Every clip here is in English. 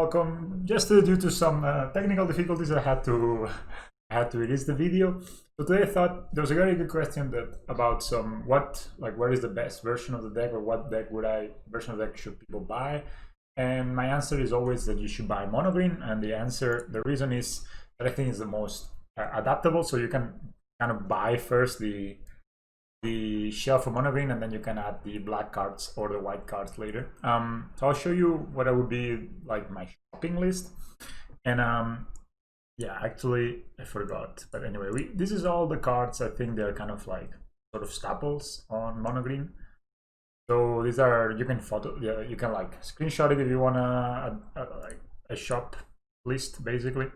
welcome. Just due to some technical difficulties, I had to release the video. So today I thought there was a very good question about where is the best version of the deck, or what version of the deck should people buy? And my answer is always that you should buy mono green, and the reason is that I think it's the most adaptable. So you can kind of buy first the shell for mono green, and then you can add the black cards or the white cards later. So I'll show you what would be like my shopping list. And yeah, actually I forgot, but anyway, this is all the cards. I think they're kind of like sort of staples on mono green. So these are, you can like screenshot it if you wanna like a shop list basically.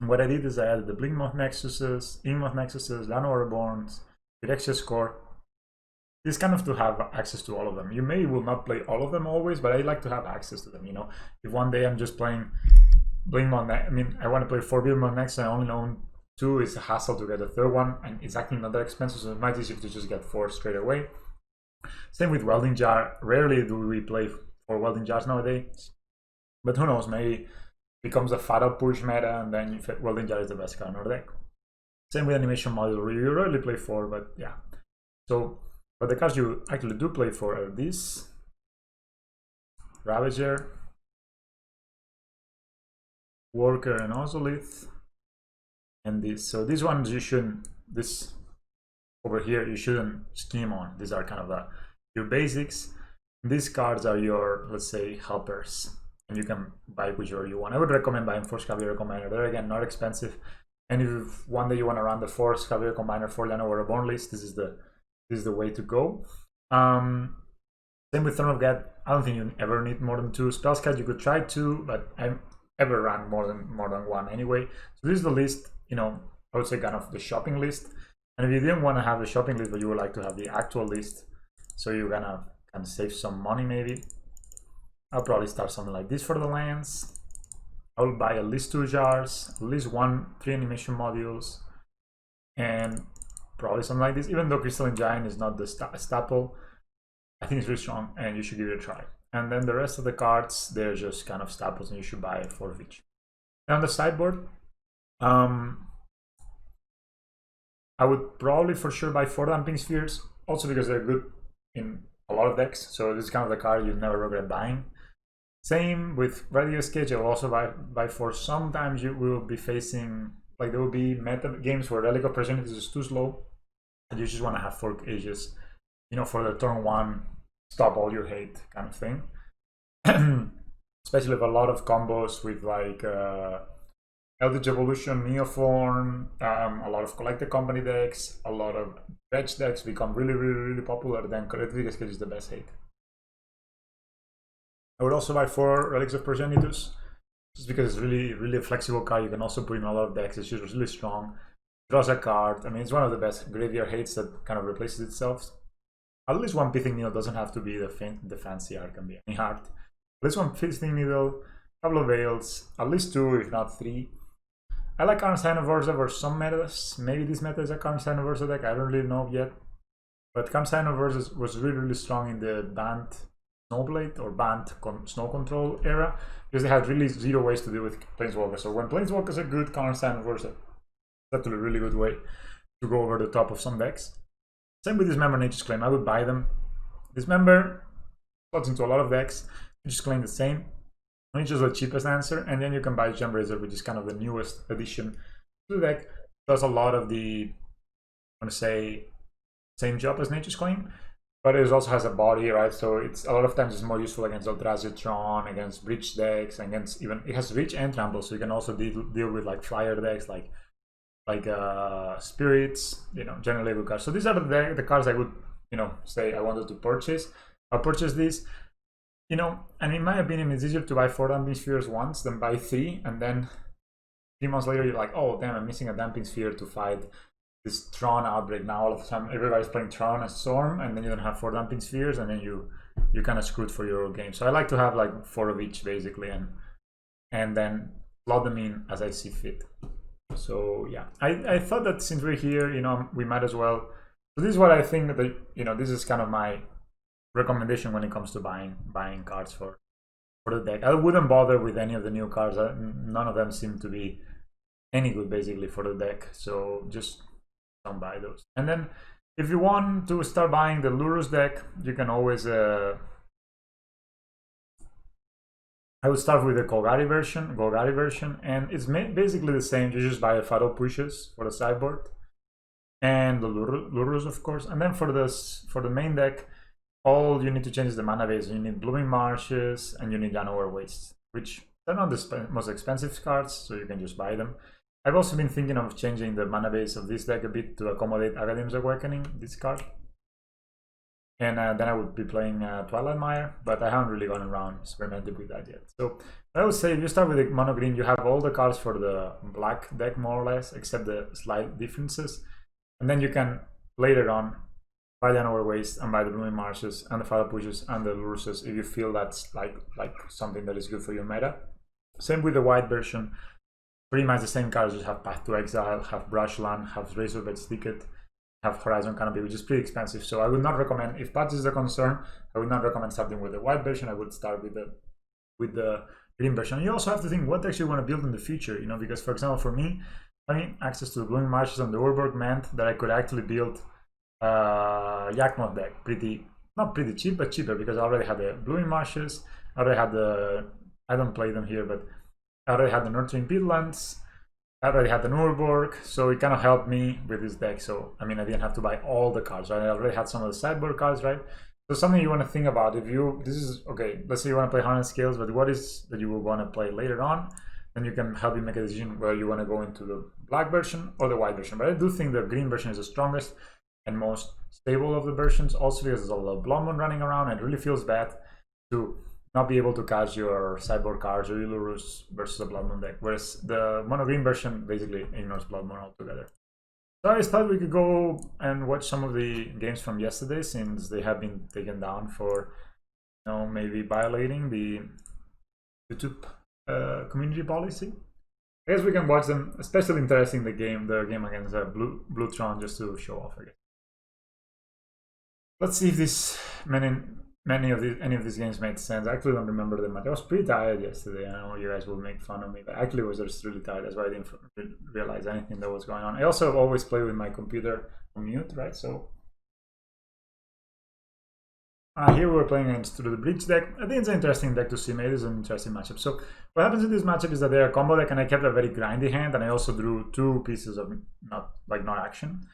And what I did is I added the Blinkmoth Nexuses, Inkmoth Nexuses, Llanowar Reborns, Phyrexia Core. This kind of to have access to all of them. You will not play all of them always, but I like to have access to them. You know, if one day I'm just playing Blinkmoth, I want to play 4 Blinkmoth Nexus, and I only own 2, it's a hassle to get a third one, and it's actually not that expensive, so it's much easier to just get 4 straight away. Same with Welding Jar. Rarely do we play 4 Welding Jars nowadays, but who knows, maybe it becomes a Fatal Push meta, and then Welding Jar is the best card in our deck. Same with Animation Module. You rarely play 4, but yeah. So, but the cards you actually do play for are this Ravager, Worker and Ozolith, and this. So these ones this over here you shouldn't scheme on. These are kind of your basics. These cards are your, let's say, helpers, and you can buy whichever you want. I would recommend buying 4 Scavenger Combiner. They're again not expensive, and if one day you want to run the 4 Scavenger Combiner for Llanowar Reborn list, this is the way to go. Same with Throne of God. I don't think you ever need more than 2 Spellscast. You could try 2, but I ever ran more than 1 anyway. So this is the list, you know, I would say kind of the shopping list. And if you didn't want to have the shopping list, but you would like to have the actual list, so you're gonna kind of save some money maybe, I'll probably start something like this for the lands. I will buy at least 2 jars, at least 3 animation modules, and probably something like this. Even though Crystalline Giant is not the staple, I think it's really strong, and you should give it a try. And then the rest of the cards, they're just kind of staples, and you should buy 4 of each. And on the sideboard, I would probably for sure buy 4 Damping Spheres, also because they're good in a lot of decks. So this is kind of the card you never regret buying. Same with Radio Sketch. I will also buy 4. Sometimes you will be facing, like, there will be meta games where Relic of Progenitus is too slow, and you just want to have 4 ages, you know, for the turn 1, stop all your hate kind of thing. Especially with a lot of combos with like Eldritch Evolution, Neoform, a lot of Collected Company decks, a lot of Dredge decks become really popular, then Radio Sketch is the best hate. I would also buy 4 Relics of Progenitus, just because it's really a flexible card. You can also put in a lot of decks. It's just really strong. Draws a card. I mean, it's one of the best graveyard hates that kind of replaces itself. At least 1 Pithing Needle. Doesn't have to be the fancy art, can be any art. At least 1 Pithing Needle, a couple of Veils, at least 2 if not 3. I like Karn Sign of Urza for some metas. Maybe this meta is a Karn Sign of Urza deck, I don't really know yet. But Karn Sign of Urza was really strong in the banned Snowblade or banned Snow Control era, because they had really 0 ways to deal with Planeswalkers. So when Planeswalkers are good, Karn Sign of Urza is actually a really good way to go over the top of some decks. Same with Dismember, Nature's Claim. I would buy them. Dismember slots into a lot of decks. Nature's Claim the same. Which is the cheapest answer, and then you can buy Gembrazer, which is kind of the newest addition to the deck. Does a lot of the, I want to say, same job as Nature's Claim, but it also has a body, right? So it's a lot of times it's more useful against Eldrazi Tron, against Breach decks, against even it has Reach and Trample, so you can also deal with like flyer decks, like Spirits, you know, generally good cards. So these are the cards I would, you know, say I wanted to purchase. I'll purchase these. You know, and in my opinion, it's easier to buy 4 Damping Spheres once than buy 3, and then 3 months later you're like, oh damn, I'm missing a Damping Sphere to fight this Tron outbreak. Now all of a sudden everybody's playing Tron and Storm, and then you don't have 4 Damping Spheres, and then you're kind of screwed for your game. So I like to have like 4 of each basically, and then slot them in as I see fit. So yeah, I thought that since we're here, you know, we might as well. So this is what I think that, you know, this is kind of my recommendation when it comes to buying cards for for the deck. I wouldn't bother with any of the new cards. None of them seem to be any good basically for the deck, so just don't buy those. And then if you want to start buying the Lurrus deck, you can always I would start with the Golgari version, and it's basically the same. You just buy the Fatal Pushes for the sideboard and the Lurrus, of course. And then for the main deck, all you need to change is the mana base. You need Blooming Marshes and you need Llanowar Wastes, which they're not the most expensive cards, so you can just buy them. I've also been thinking of changing the mana base of this deck a bit to accommodate Akadem's Awakening, this card. And then I would be playing Twilight Mire, but I haven't really gone around experimenting with that yet. So I would say if you start with the mono green, you have all the cards for the black deck more or less, except the slight differences. And then you can later on buy the Llanowar Waste and buy the Blooming Marshes and the Fatal Pushes and the Lurrus if you feel that's like something that is good for your meta. Same with the white version. Pretty much the same cards. Just have Path to Exile, have Brushland, have Razorbait's Ticket, have Horizon Canopy, which is pretty expensive. So I would not recommend, if patch is a concern, I would not recommend starting with the white version. I would start with the green version. You also have to think what actually you want to build in the future, you know, because for example, for me, having access to the Blooming Marshes and the Urborg meant that I could actually build Yakmoth deck not pretty cheap, but cheaper, because I already had the Blooming Marshes, I already had I don't play them here, but I already had the Nurturing Peatlands, I already had the Urborg, so it kind of helped me with this deck. So I mean, I didn't have to buy all the cards, right? I already had some of the sideboard cards, right? So something you want to think about, this is okay, let's say you want to play Hardened Scales, but what is that you will want to play later on, then you can help you make a decision whether you want to go into the black version or the white version. But I do think the green version is the strongest and most stable of the versions, also because there's a lot of Blood Moon running around, and it really feels bad to not be able to cast your sideboard cards or your Lurrus versus a Blood Moon deck, whereas the mono green version basically ignores Blood Moon altogether. So I thought we could go and watch some of the games from yesterday, since they have been taken down for, you know, maybe violating the YouTube community policy. I guess we can watch them, especially interesting the game against Bluetron, just to show off, I guess. Let's see if any of these games made sense. I actually don't remember them much. I was pretty tired yesterday. I know you guys will make fun of me, but I actually was just really tired. That's why I didn't realize anything that was going on. I also always play with my computer on mute, right? So here we were playing against through the Breach deck. I think it's an interesting deck to see. Maybe it's an interesting matchup. So what happens in this matchup is that they're a combo deck, and I kept a very grindy hand, and I also drew 2 pieces of not action.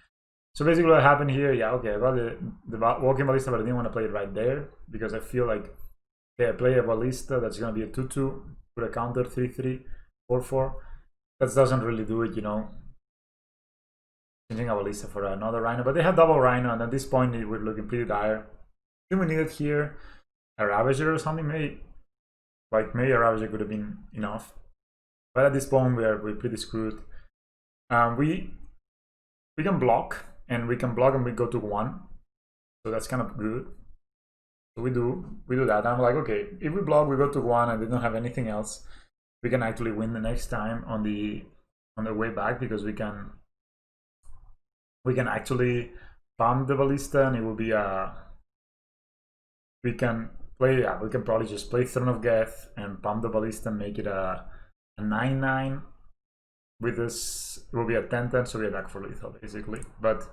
So basically what happened here, yeah, okay, I got the Walking Ballista, but I didn't want to play it right there, because I feel like, okay, I play a Ballista that's going to be a 2-2, with a counter 3-3, 4-4. That doesn't really do it, you know, changing a Ballista for another Rhino. But they have double Rhino, and at this point we're looking pretty dire. I think we needed here a Ravager or something. Maybe a Ravager could have been enough. But at this point we're pretty screwed. We can block. And we can block and we go to 1, so that's kind of good. So we do that. I'm like, okay, if we block, we go to 1, and they don't have anything else, we can actually win the next time on the way back, because we can actually pump the Ballista, and it will be we can probably just play Throne of Geth and pump the Ballista and make it a 9-9. With this, it will be a 10-10, so we attack for lethal, basically. But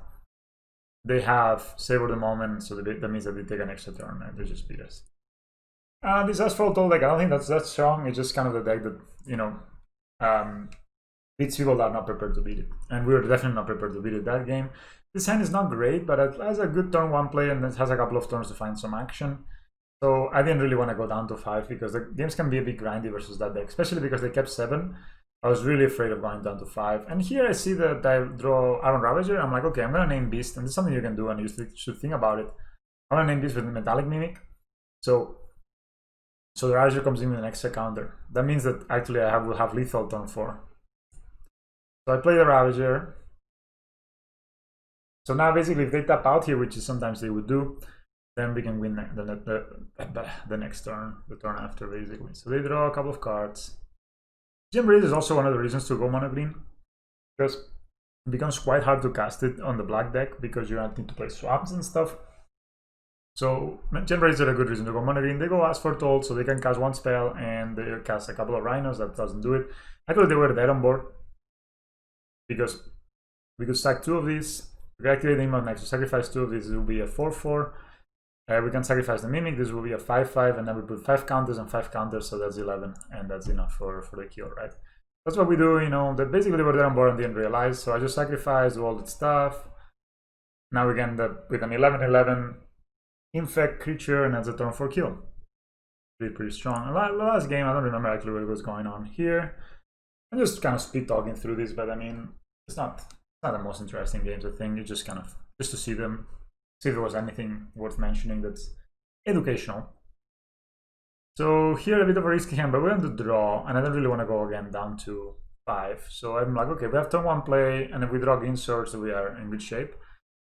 they have Savor the Moment, so that means that they take an extra turn, and they just beat us. This Asphalt deck, I don't think that's that strong. It's just kind of the deck that, you know, beats people that are not prepared to beat it. And we were definitely not prepared to beat it that game. This hand is not great, but it has a good turn 1 play, and it has a couple of turns to find some action. So I didn't really want to go down to 5, because the games can be a bit grindy versus that deck, especially because they kept 7. I was really afraid of going down to 5. And here I see that I draw Iron Ravager. I'm like, okay, I'm going to name Beast. And this is something you can do, and you should think about it. I'm going to name Beast with Metallic Mimic. So the Ravager comes in with an extra counter. That means that actually I will have lethal turn 4. So I play the Ravager. So now basically if they tap out here, which is sometimes they would do, then we can win the next turn, the turn after, basically. So they draw a couple of cards. Gem Raid is also one of the reasons to go mono green, because it becomes quite hard to cast it on the black deck, because you don't need to play swaps and stuff. So generators are a good reason to go mono green. They go Ask for Toll, so they can cast one spell and they cast a couple of Rhinos. That doesn't do it. Actually, they were dead on board because we could stack 2 of these. We activate the Immortal Nexus, sacrifice 2 of these. It will be a 4/4. We can sacrifice the Mimic. This will be a 5/5, and then we put 5 counters and 5 counters, so that's 11, and that's enough for the kill, right? That's what we do, you know. That basically they were there on board and didn't realize. So I just sacrificed all that stuff. Now we can end up with an 11/11 infect creature, and that's a turn 4 kill. Pretty strong. And last game, I don't remember actually what was going on here. I'm just kind of speed talking through this, but I mean, it's not the most interesting games. I think it's just kind of just to see them, see if there was anything worth mentioning that's educational. So here a bit of a risky hand, but we're going to draw, and I don't really want to go again down to 5. So I'm like, okay, we have turn 1 play, and if we draw green swords, we are in good shape.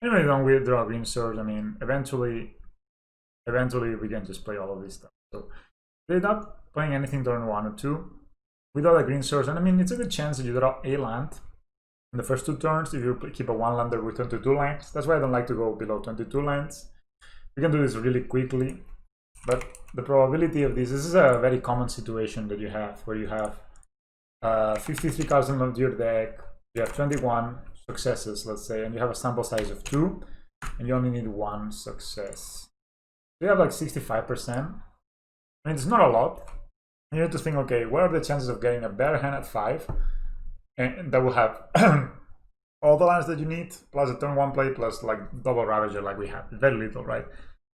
And when we don't draw green swords, I mean, eventually we can just play all of this stuff. So they're not playing anything turn 1 or 2 without a green source, and I mean, it's a good chance that you draw a land in the first 2 turns if you keep a 1-lander with 22 lands. That's why I don't like to go below 22 lands. We can do this really quickly, but the probability of this is a very common situation that you have, where you have 53 cards in your deck, you have 21 successes, let's say, and you have a sample size of 2, and you only need 1 success. So you have like 65%. I mean, it's not a lot. You need to think, okay, what are the chances of getting a better hand at 5, and that will have all the lands that you need, plus a turn 1 play, plus like double Ravager like we have. Very little, right?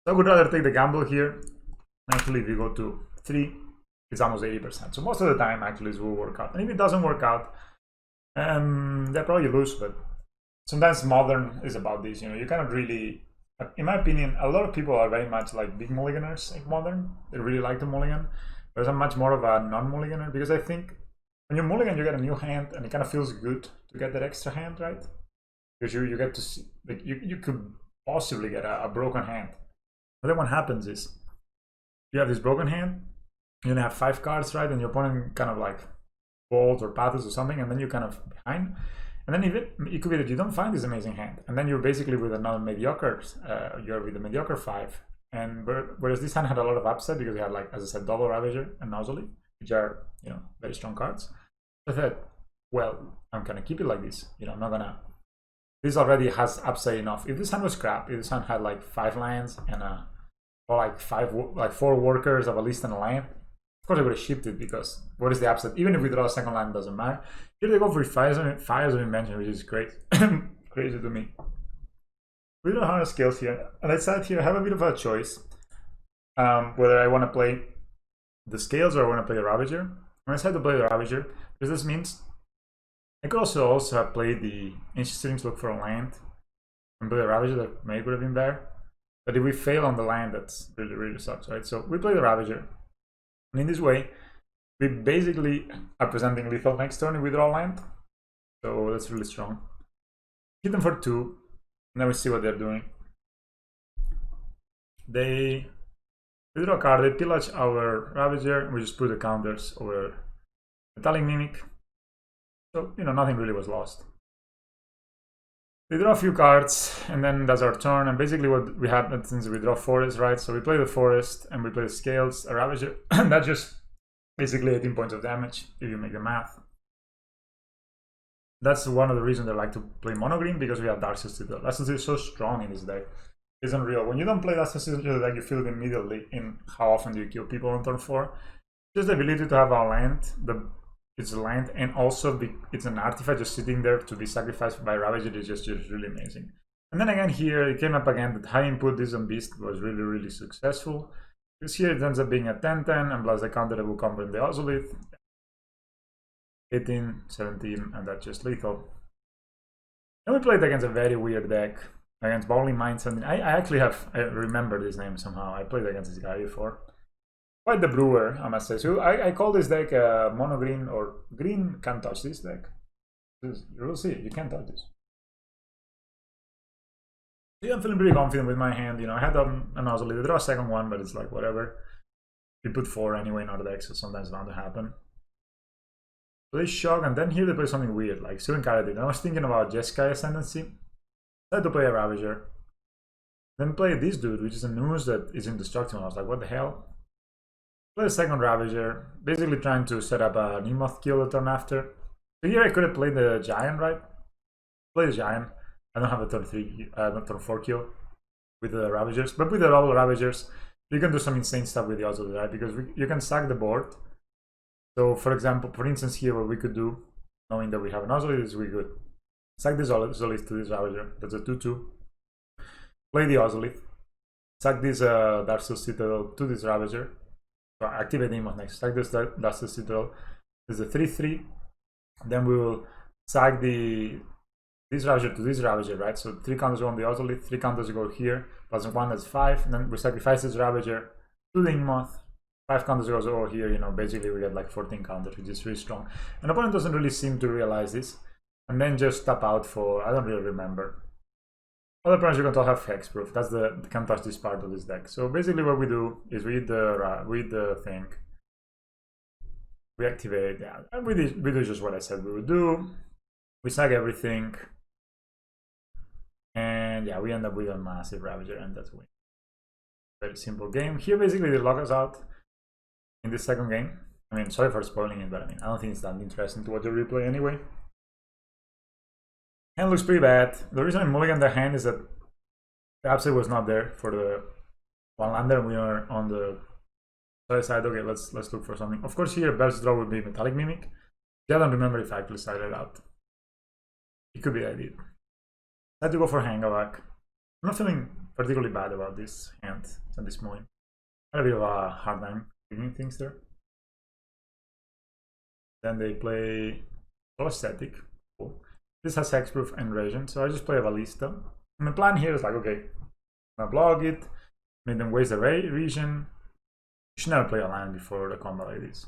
So I would rather take the gamble here. Actually, if you go to 3, it's almost 80%. So most of the time, actually, this will work out. And if it doesn't work out, they'll probably lose. But sometimes Modern is about this. You know, you cannot really, in my opinion, a lot of people are very much like big mulliganers in Modern. They really like to mulligan. Whereas I'm much more of a non-mulliganer, because I think when you mulligan, you get a new hand, and it kind of feels good to get that extra hand, right? Because you get to see, like, you could possibly get a broken hand. But then what happens is, you have this broken hand, you only have 5 cards, right? And your opponent kind of like folds or passes or something, and then you're kind of behind. And then it could be that you don't find this amazing hand, and then you're basically with another mediocre, you're with a mediocre 5. And whereas this hand had a lot of upside because it had, like, as I said, double Ravager and Nozzly, which are, you know, very strong cards. So I thought, well, I'm gonna keep it like this. You know, I'm not gonna. This already has upside enough. If this hand was crap, if this hand had like 5 lands and or like 4 workers of at least a land, of course I would have shipped it, because what is the upside? Even if we draw a second land, it doesn't matter. Here they go for Fires of Invention, which is great, crazy to me. We don't have skills here, and I said here I have a bit of a choice whether I want to play the Scales or I want to play the Ravager. And I decided to play the Ravager because this means I could also have played the Ancient Strings, look for a land, and play the Ravager. That maybe would have been better. But if we fail on the land, that's really sucks, right? So we play the Ravager, and in this way, we basically are presenting lethal next turn if we draw land. So that's really strong. Hit them for 2. And then we see what they're doing. They draw a card, they pillage our Ravager, and we just put the counters over Metallic Mimic. So, you know, nothing really was lost. They draw a few cards, and then that's our turn. And basically what we had, since we draw Forest, right? So we play the Forest, and we play the Scales, a Ravager, and that's just basically 18 points of damage, if you make the math. That's one of the reasons I like to play mono green, because we have Darksteel Citadel. Darksteel is so strong in this deck. It's unreal. When you don't play Darksteel Citadel in the deck, you feel it immediately in how often do you kill people on turn 4. Just the ability to have our land, it's a land, and also it's an artifact just sitting there to be sacrificed by Ravager is just really amazing. And then again here, it came up again that high input this on Beast was really successful. Because here it ends up being a 10-10, and plus the counter that will come from the Ozolith. 18, 17, and that's just lethal. Then we played against a very weird deck, against Bowling Mines. I actually I remember this name somehow. I played against this guy before. Quite the brewer, I must say. So I call this deck mono green, or green can't touch this deck. You will see, you can't touch this. Yeah, I'm feeling pretty confident with my hand. You know, I had an Ozolith. I draw a second one, but it's like whatever. You put 4 anyway in our deck, so sometimes it's bound to happen. So they shock, and then here they play something weird, like Sylvan Caradine. I was thinking about Jeskai Ascendancy. I had to play a Ravager. Then play this dude, which is a Noose that is indestructible. I was like, what the hell? Play the second Ravager, basically trying to set up a Nemoth kill the turn after. So here I could have played the Giant, right? Play the Giant. I don't have a turn 3, turn 4 kill with the Ravagers, but with the double Ravagers, you can do some insane stuff with the Ozolith, right? Because you can sack the board. So, for example, for instance, here what we could do, knowing that we have an Ozolith, is we could sack this Ozolith to this Ravager. That's a 2/2. Play the Ozolith. Sack this Darksteel Citadel to this Ravager. So activate the Nemoth next. Sack this Darksteel Citadel. There's a 3/3. Then we will sack this Ravager to this Ravager, right? So 3 counters go on the Ozolith, 3 counters go here, plus 1, that's 5. And then we sacrifice this Ravager to the Nemoth. 5 counters goes over here, you know, basically we get like 14 counters, which is really strong. And the opponent doesn't really seem to realize this. And then just tap out for, I don't really remember. Other opponents you can have hexproof. That's the can't touch this part of this deck. So basically what we do is read the thing. We activate, yeah, and we do just what I said we would do. We sack everything. And yeah, we end up with a massive Ravager, and that's win. Very simple game. Here basically they lock us out in this second game. I mean, sorry for spoiling it, but I mean, I don't think it's that interesting to watch the replay anyway. Hand looks pretty bad. The reason I mulligan the hand is that the upside was not there for the one lander. We are on the other side. Okay, let's look for something. Of course, here best draw would be Metallic Mimic. I don't remember if I actually started it out. It could be I did. I had to go for Hangavak. I'm not feeling particularly bad about this hand at this moment. I had a bit of a hard time figuring things there. Then they play Aesthetic. Cool. This has hexproof and Regen, so I just play a Ballista. And the plan here is like, okay, I'm gonna block it, make them waste the region. You should never play a land before the combo like this.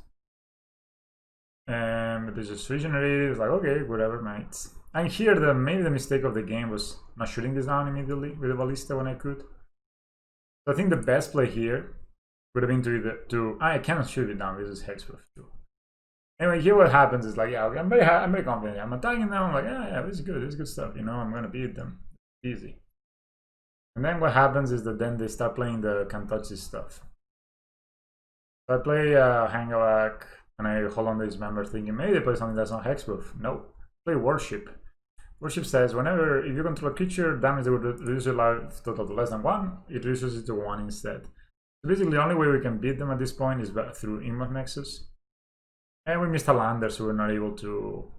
And they just regenerate it. It's like, okay, whatever, mates. And here, maybe the mistake of the game was not shooting this down immediately with the Ballista when I could. So I think the best play here would have been I cannot shoot it down. This is hexproof too. Anyway, here what happens is like, yeah, I'm very confident. I'm attacking them. I'm like, yeah, this is good stuff. You know, I'm gonna beat them, easy. And then what happens is that then they start playing the can't touch this stuff. So I play Hangavak, and I hold on to this member thinking maybe they play something that's not hexproof. No, play Worship. Worship says if you control a creature, damage that would reduce your life total to less than 1, it reduces it to 1 instead. So basically, the only way we can beat them at this point is through Inkmoth Nexus. And we missed a lander, so we're not able to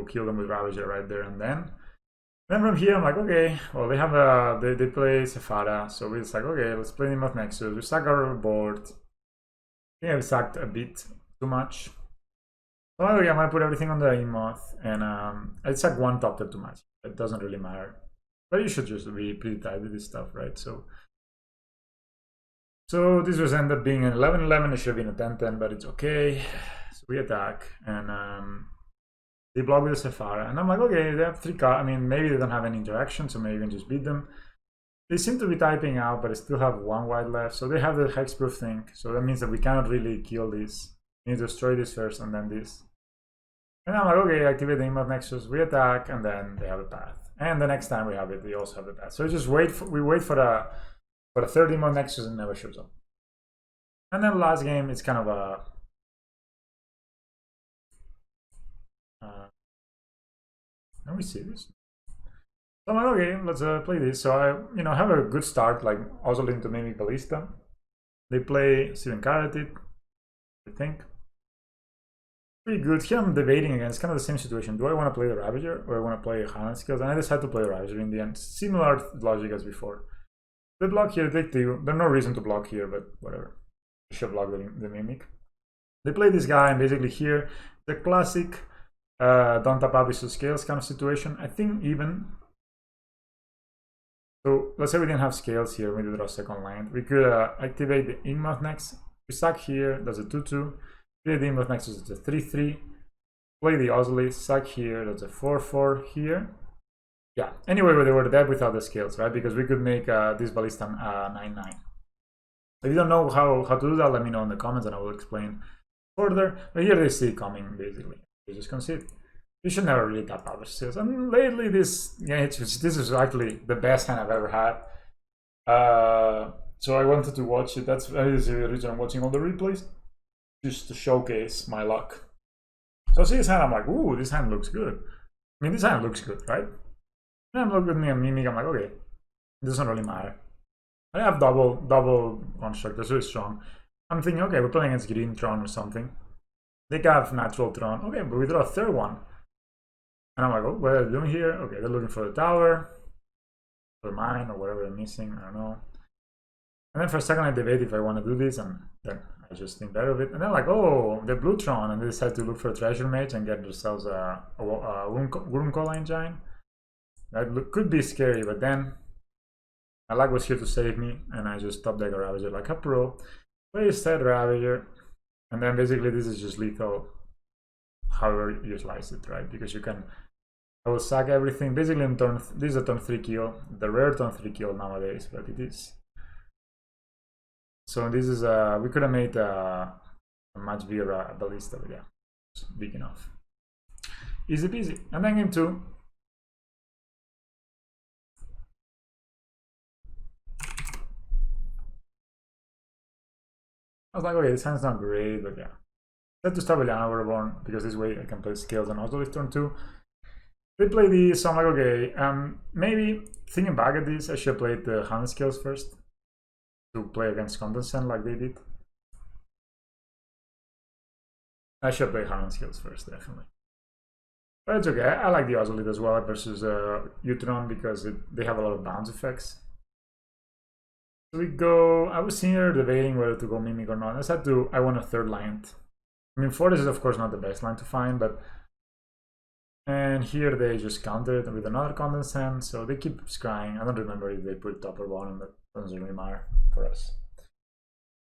kill them with Ravager right there and then. Then from here, I'm like, okay, well, they have they play Sephara, so we're just like, okay, let's play Inkmoth Nexus. We sack our board. I think we sacked a bit too much. So I'm gonna put everything on the Inkmoth, and I sacked one top deck too much. It doesn't really matter. But you should just be pretty tight with this stuff, right? So this was end up being an 11-11, it should have been a 10-10, but it's okay. So we attack, and they block with the Sephara. And I'm like, okay, they have 3 cards. I mean, maybe they don't have any interaction, so maybe we can just beat them. They seem to be typing out, but they still have 1 white left. So they have the hexproof thing. So that means that we cannot really kill this. We need to destroy this first, and then this. And I'm like, okay, activate the Inkmoth Nexus, we attack, and then they have a path. And the next time we have it, they also have a path. So we wait for the 3rd Inkmoth Nexus and never shows up. And then the last game, it's kind of a let me see this. So I'm like, okay, let's play this. So I have a good start, like also into Mimic Ballista. They play Steven Karatit, I think. Pretty good. Here I'm debating again. It's kind of the same situation. Do I want to play the Ravager or I want to play Hanan Skills? And I decided to play Ravager in the end. Similar logic as before. They block here, take 2. There's no reason to block here, but whatever. I should block the Mimic. They play this guy, and basically here, the classic don't tap Abyssal Scales kind of situation. I think even. So let's say we didn't have scales here, we did draw second land. We could activate the Inkmoth next. We sack here, that's a 2/2. Play the Inkmoth Nexus, it's a 3/3. Play the Ozolith, sack here, that's a 4/4 here. Yeah, anyway, they were dead without the scales, right? Because we could make this Ballista 9/9. If you don't know how to do that, let me know in the comments and I will explain further. But here they see it coming, basically. They just concede. you should never really tap publish seals. And lately, this is actually the best hand I've ever had. So I wanted to watch it. That's the reason I'm watching all the replays, just to showcase my luck. So I see this hand, I'm like, ooh, this hand looks good. I mean, this hand looks good, right? And I'm looking at Mimic, I'm like, okay, it doesn't really matter. I have double construct, that's really strong. I'm thinking, okay, we're playing against Green Tron or something. They have natural Tron. Okay, but we draw a third one. And I'm like, oh, what are they doing here? Okay, they're looking for the tower, for mine, or whatever they're missing, I don't know. And then for a second I debate if I want to do this, and then I just think better of it. And then like, oh, the blue Tron, and they decide to look for a treasure mage and get themselves a Wurmcoil Engine. That could be scary, but then I like what's here to save me, and I just top deck a Ravager like a pro. Play instead Ravager, and then basically this is just lethal however you slice it, right? Because you can, I will sack everything. Basically in turn, this is a turn 3 kill, the rare turn 3 kill nowadays, but it is. So this is we could have made a much bigger ballista, but yeah, it's big enough. Easy peasy. And then game 2. I was like, okay, this hand's not great, but yeah. I had to start with Liliana Reborn because this way I can play Scales and Ozolith turn 2. They play these, so I'm like, okay, maybe thinking back at this, I should have played the Hand Scales first to play against Condescend like they did. I should play Hand Scales first, definitely. But it's okay, I like the Ozolith as well versus Utron because they have a lot of bounce effects. So we go, I was sitting here debating whether to go Mimic or not. I said I want a third line. I mean, Fortis is of course not the best line to find, but... And here they just countered with another Condescend, so they keep scrying. I don't remember if they put top or bottom, but it doesn't really matter for us.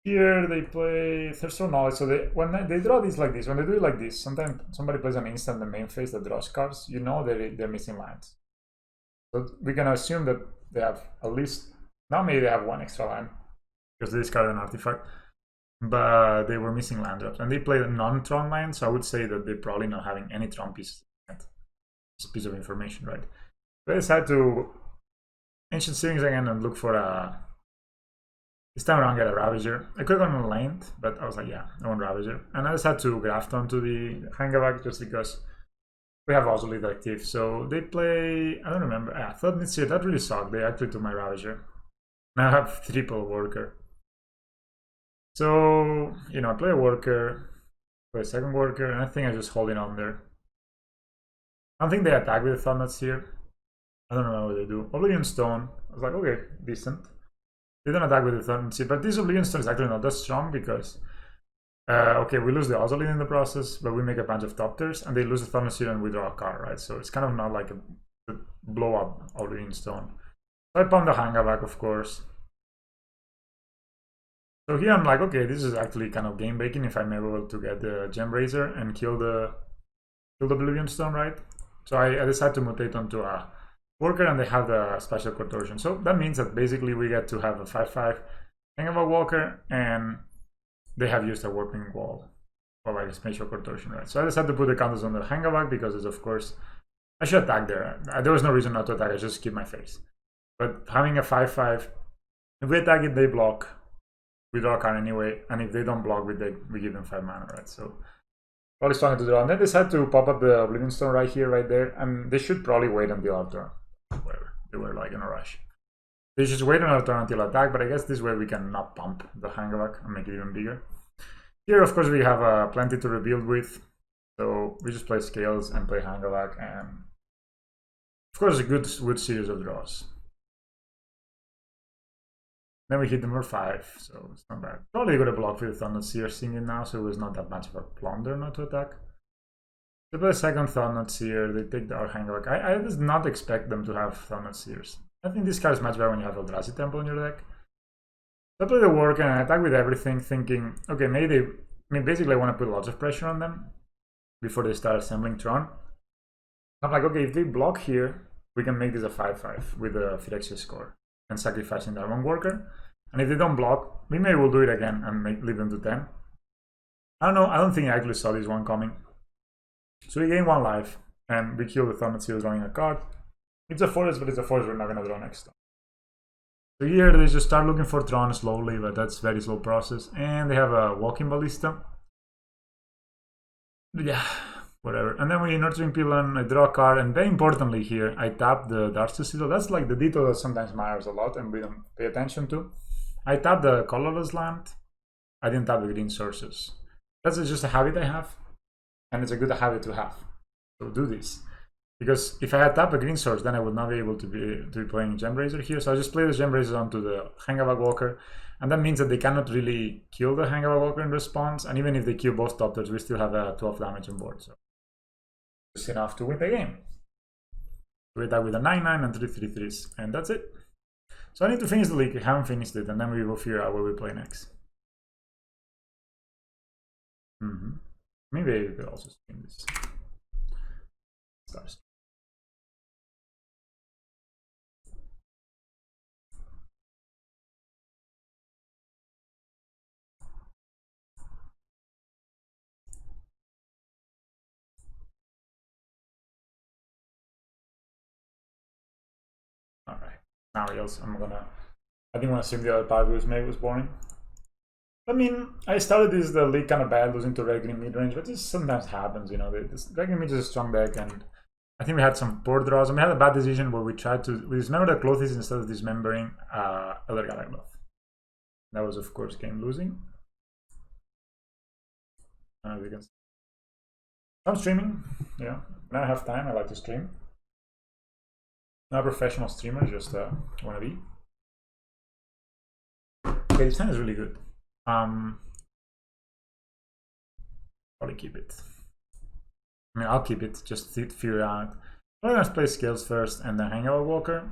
Here they play Thirstful Knowledge, so when they draw these like this, when they do it like this, sometimes somebody plays an instant in the main phase that draws cards, you know they're missing lines. So we can assume that they have at least, now maybe they have one extra line, because they discarded an artifact, but they were missing land drops, and they played a non-Tron line, so I would say that they're probably not having any Tron pieces. It's a piece of information, right? But I decided to Ancient Searings again and look for a... This time around get a Ravager. I could have gone on Length, but I was like, yeah, I want Ravager. And I decided to graft onto the Hangavak just because we have Ozolith active. So they play... I don't remember. I thought Nitsir, that really sucked. They actually took my Ravager. Now I have triple Worker. So, you know, I play a Worker, play a second Worker, and I think I just hold it on there. I don't think they attack with the Thought-Knots here. I don't remember what they do. Oblivion Stone. I was like, okay, decent. They don't attack with the Thought-Knots here, but this Oblivion Stone is actually not that strong because... okay, we lose the Ozolith in the process, but we make a bunch of top tiers, and they lose the Thought-Knots here and we draw a card, right? So it's kind of not like a blow-up Oblivion Stone. So I pump the Hangavak, of course. So here I'm like, okay, this is actually kind of game breaking if I'm able to get the Gem Razor and kill the Oblivion Stone, right? So I decided to mutate onto a Worker, and they have the Special Contortion. So that means that basically we get to have a 5/5 Hangavak Walker, and they have used a Warping Wall or like a Special Contortion, right? So I decided to put the counters on the Hangavak because it's, of course, I should attack there. There was no reason not to attack, I just keep my face. But having a 5/5, if we attack it, they block. We draw a card anyway, and if they don't block, we give them 5 mana, right? So probably stronger to draw. And then they decide to pop up the Oblivion Stone right here, right there, and they should probably wait until our turn. Whatever. They were like in a rush. They just wait on our turn until attack, but I guess this way we can not pump the Hangavak and make it even bigger. Here, of course, we have plenty to rebuild with, so we just play Scales and play Hangavak, and of course a good series of draws. Then we hit number 5, so it's not bad. Probably got a block with Thought-Knot Seer singing now, so it was not that much of a plunder not to attack. They play a second Thought-Knot Seer, they take our Hangavak. I did not expect them to have Thought-Knot Seers. I think this card is much better when you have Eldrazi Temple in your deck. So I play the Worker and I attack with everything, thinking, okay, maybe they... I mean, basically I want to put lots of pressure on them before they start assembling Tron. I'm like, okay, if they block here, we can make this a 5/5 with a Phyrexia score and sacrificing that one Worker. And if they don't block, we maybe will do it again and leave them to 10. I don't know, I don't think I actually saw this one coming. So we gain 1 life, And we kill the Thorned Seal drawing a card. It's a forest, but it's a forest we're not gonna draw next time. So here they just start looking for Tron slowly, but that's very slow process. And they have a Walking Ballista. But yeah, whatever. And then we Nurturing Pylon, I draw a card, and very importantly here, I tap the Darksteel Citadel. That's like the detail that sometimes matters a lot and we don't pay attention to. I tap the colorless land. I didn't tap the green sources. That's just a habit I have, and it's a good habit to have. So do this. Because if I had tapped a green source, then I would not be able to be playing Gembrazer here. So I just play the Gembrazer onto the Hangavag Walker, and that means that they cannot really kill the Hangavag Walker in response. And even if they kill both top thirds, we still have 12 damage on board. So it's enough to win the game. We attack with a 9/9 and 3/3/3s, and that's it. So I need to finish the league. I haven't finished it, and then we will figure out where we play next. Maybe we could also stream this. Stars. All right. Now else I didn't want to stream the other part because maybe it was boring. I mean, I started the league kind of bad, losing to red green mid range, but this sometimes happens, you know. This red green mid is a strong deck, and I think we had some poor draws. And we had a bad decision where we tried to dismember the Clothes instead of dismembering Elder Galagloth. That was, of course, game losing. We can. I'm streaming, yeah. When I have time, I like to stream. Not a professional streamer, just wanna be. Okay, this hand is really good. Probably keep it. I mean, I'll keep it, just to figure out. I'm gonna play Scales first and then Hangavag Walker.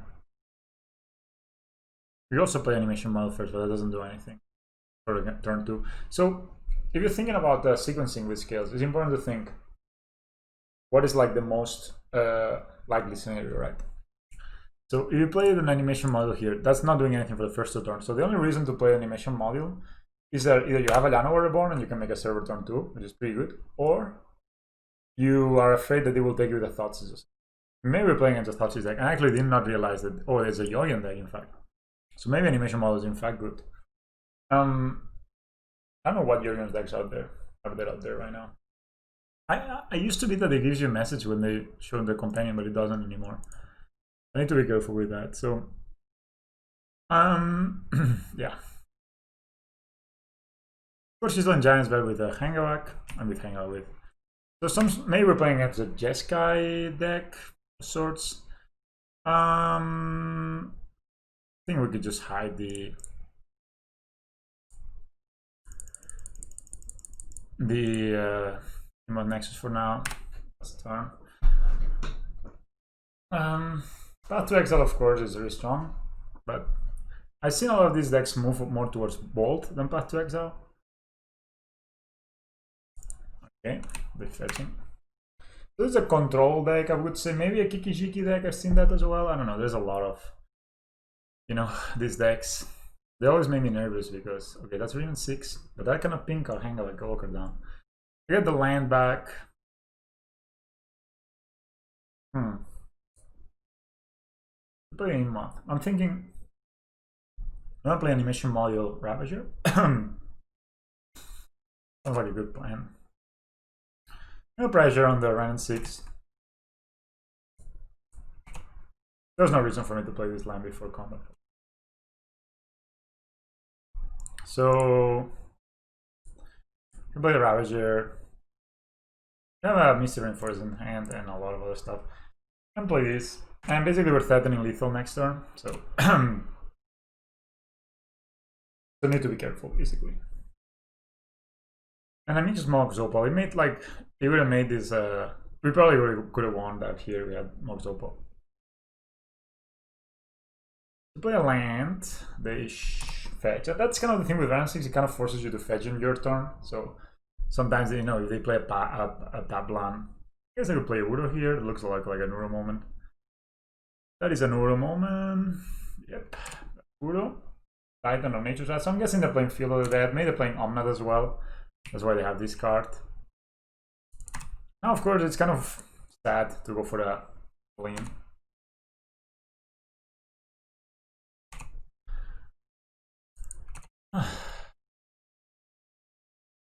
We also play Animation Model first, but that doesn't do anything for turn 2. So, if you're thinking about sequencing with Scales, it's important to think what is like the most likely scenario, right? So if you play an animation module here, that's not doing anything for the first 2 turns. So the only reason to play animation module is that either you have a Llanowar Reborn and you can make a server turn 2, which is pretty good, or you are afraid that they will take you with a Thoughtseize. Maybe we're playing against a Thoughtseize deck, and I actually did not realize that, oh, there's a Yoyon deck, in fact. So maybe animation module is in fact good. I don't know what Yoyon's decks out there right now. I used to be that it gives you a message when they show the companion, but it doesn't anymore. I need to be careful with that. So, yeah. Of course, she's on Giants better with a Hangavag and with Hangavag with. So maybe we're playing against a Jeskai deck of sorts. I think we could just hide the Nexus for now. That's the turn. Path to Exile, of course, is very strong, but I've seen a lot of these decks move more towards Bolt than Path to Exile. Okay, big fetching. This is a control deck, I would say. Maybe a Kiki-Jiki deck, I've seen that as well. I don't know, there's a lot of, you know, these decks. They always make me nervous because, okay, that's Renin 6, but that kind of pink or hang like a Walker down. I get the land back. Play in month. I'm thinking I'm gonna play Animation Module Ravager. Sounds like a good plan. No pressure on the Renin 6. There's no reason for me to play this land before combat. So you play the Ravager. You have a Misty Rainforest in hand and a lot of other stuff. And play this. And basically we're threatening lethal next turn, so so need to be careful, basically. And I mean just Mox Opal. We made like, we would have made this, we probably could have won that here, we had Mox Opal. To play a land, they fetch. That's kind of the thing with Renin 6, it kind of forces you to fetch in your turn. So sometimes, you know, if they play a Tablan, I guess they could play Uro here, it looks like an Uro moment. That is an Uro moment. Yep. Uro. Titan of Nature's Wrath. So I'm guessing they're playing Field of the Dead. Maybe they're playing Omnath as well. That's why they have this card. Now, of course, it's kind of sad to go for the lean.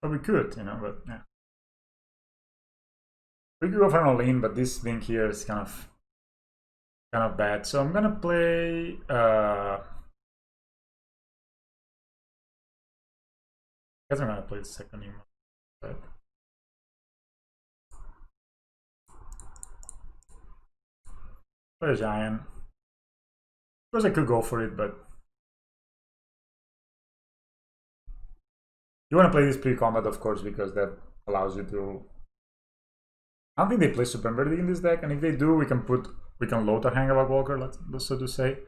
But we could, you know, but yeah. We could go for an all-in, but this thing here is kind of bad. So I'm gonna play I guess I'm gonna play the second emo. But play a giant. Of course I could go for it, but you wanna play this pre-combat, of course, because that allows you to. I don't think they play Supreme Verdict in this deck, and if they do, we can load a Hangavak Walker, let's so to say.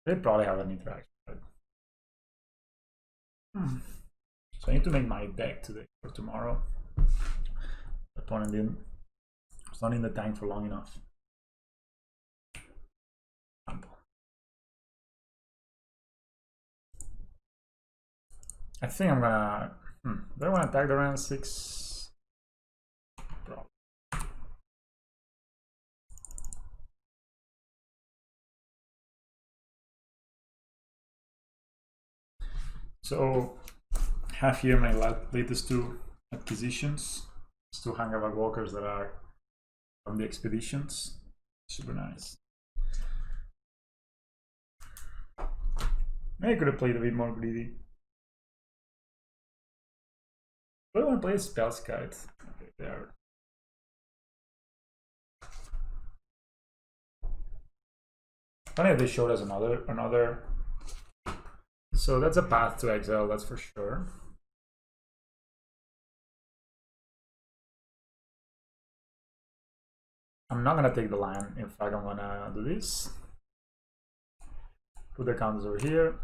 They probably have an interaction. But... So I need to make my deck today for tomorrow. The opponent didn't. It's not in the tank for long enough. I think I'm gonna. Do I want to attack the round 6? Probably. So, have here my latest 2 acquisitions. It's 2 Hangavak Walkers that are from the expeditions. Super nice. Maybe I could have played a bit more greedy. I want to play a Spellskite. Okay, there. Funny if they showed us another. So that's a path to exile, that's for sure. I'm not gonna take the land. In fact, I'm gonna do this. Put the counters over here.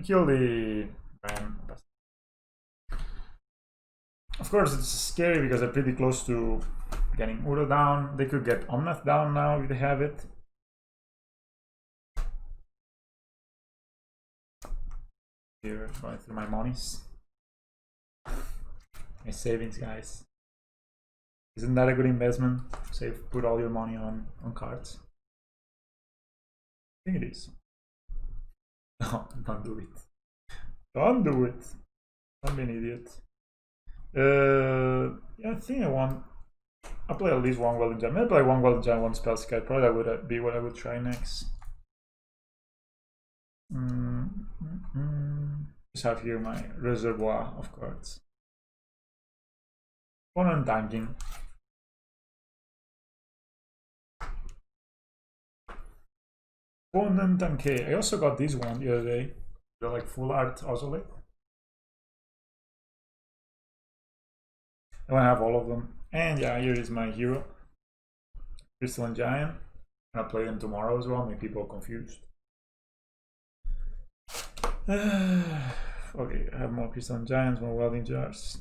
Kill the Ram. Of course, it's scary because they're pretty close to getting Uro down. They could get Omnath down now if they have it. Here, going through my monies. My savings, guys. Isn't that a good investment? Save, put all your money on cards. I think it is. No, don't do it. Don't do it. Don't be an idiot. Yeah, I think I'll play at least one Welding Giant. Maybe play one Welding Giant, one Spellskite. Probably that would be what I would try next. Just have here my reservoir of cards. Opponent tanking. Opponent tanking. I also got this one the other day. They're like full art Ozolite. I want to have all of them. And yeah, here is my hero. Crystalline Giant. I'm gonna play them tomorrow as well, make people confused. Okay, I have more Crystalline Giants, more Welding Jars.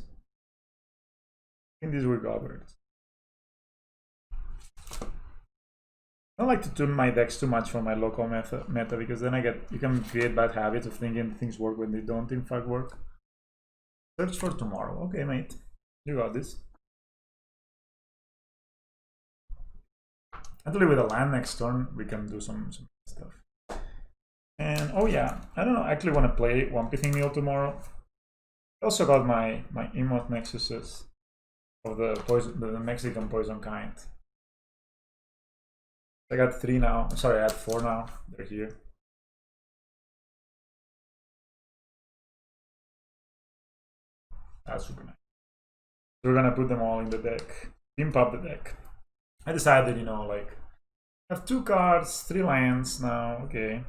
I think these were covered. I don't like to tune my decks too much for my local meta because then you can create bad habits of thinking things work when they don't in fact work. Search for tomorrow. Okay, mate. You got this. Actually, with a land next turn, we can do some stuff. And oh yeah, I don't know. I actually want to play one Pithing Needle tomorrow. I also got my Emote Nexuses of the Mexican poison kind. I got 3 now. Sorry, I had 4 now. They're here. That's super nice. So we're gonna put them all in the deck. Pimp up the deck. I decided, you know, like, I have 2 cards, 3 lands now. Okay.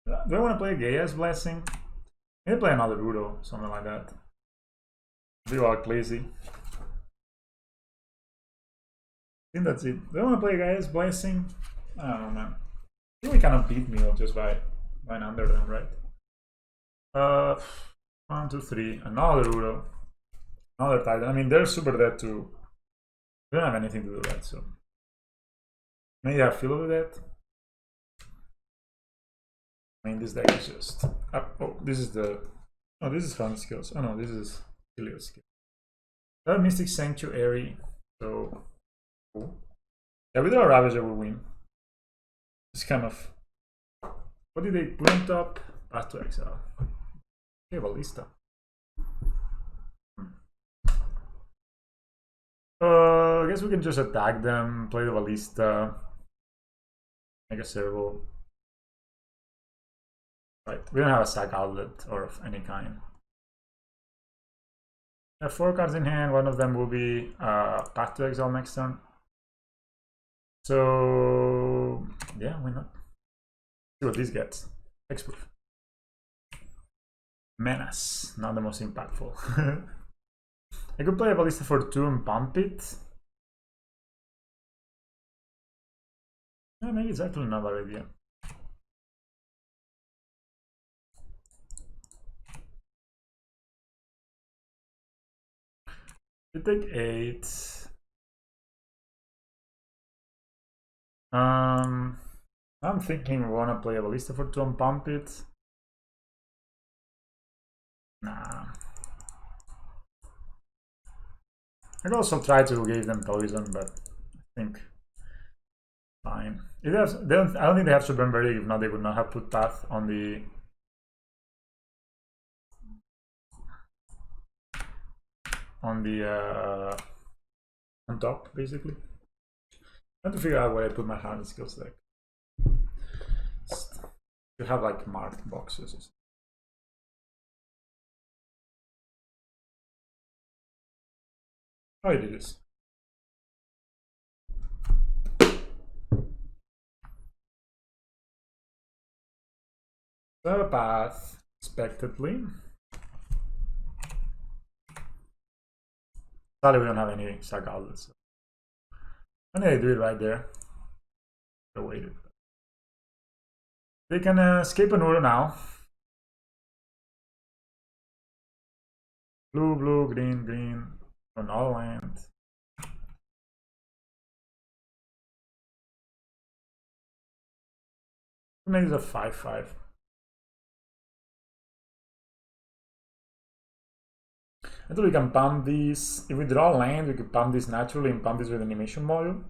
Do I want to play Gaia's Blessing? Maybe play another Uro, something like that. Be all lazy. I think that's it. Do I want to play Gaia's Blessing? I don't know, man. I think we cannot beat Meal just by going under them, right? 1, 2, 3. Another Uro. Another Titan. I mean, they're super dead too. We don't have anything to do with that, so. Maybe I feel with that. I mean, this deck is just. Oh, this is the. Oh, this is Fun Skills. Oh no, this is Helios skill. That Mystic Sanctuary. So. Cool. Yeah, with our Ravager, we win. It's kind of. What did they put on top? Path to Exile. Okay, Ballista. I guess we can just attack them, play the Ballista, make a servo. Right, we don't have a sack outlet or of any kind. I have 4 cards in hand, one of them will be Path to Exile next turn. So, yeah, why not? See what this gets. Hexproof. Menace, not the most impactful. I could play a Ballista for 2 and pump it. Yeah, maybe it's actually not a bad idea. We take 8. I'm thinking we want to play a Ballista for 2 and pump it. Nah. I could also try to give them poison, but I think fine. I don't think they have Supreme Verdict. If not, they would not have put Path on the on top, basically. I have to figure out where I put my Hardened Skills deck. You have like marked boxes. Oh, it is. So Path, expectedly. Sadly, we don't have any sack outlets. So. I think they do it right there. I waited. They can escape an Uro now. Blue, blue, green, green. On all land. Maybe it's a 5/5. I think we can pump these. If we draw land, we could pump this naturally and pump this with animation module,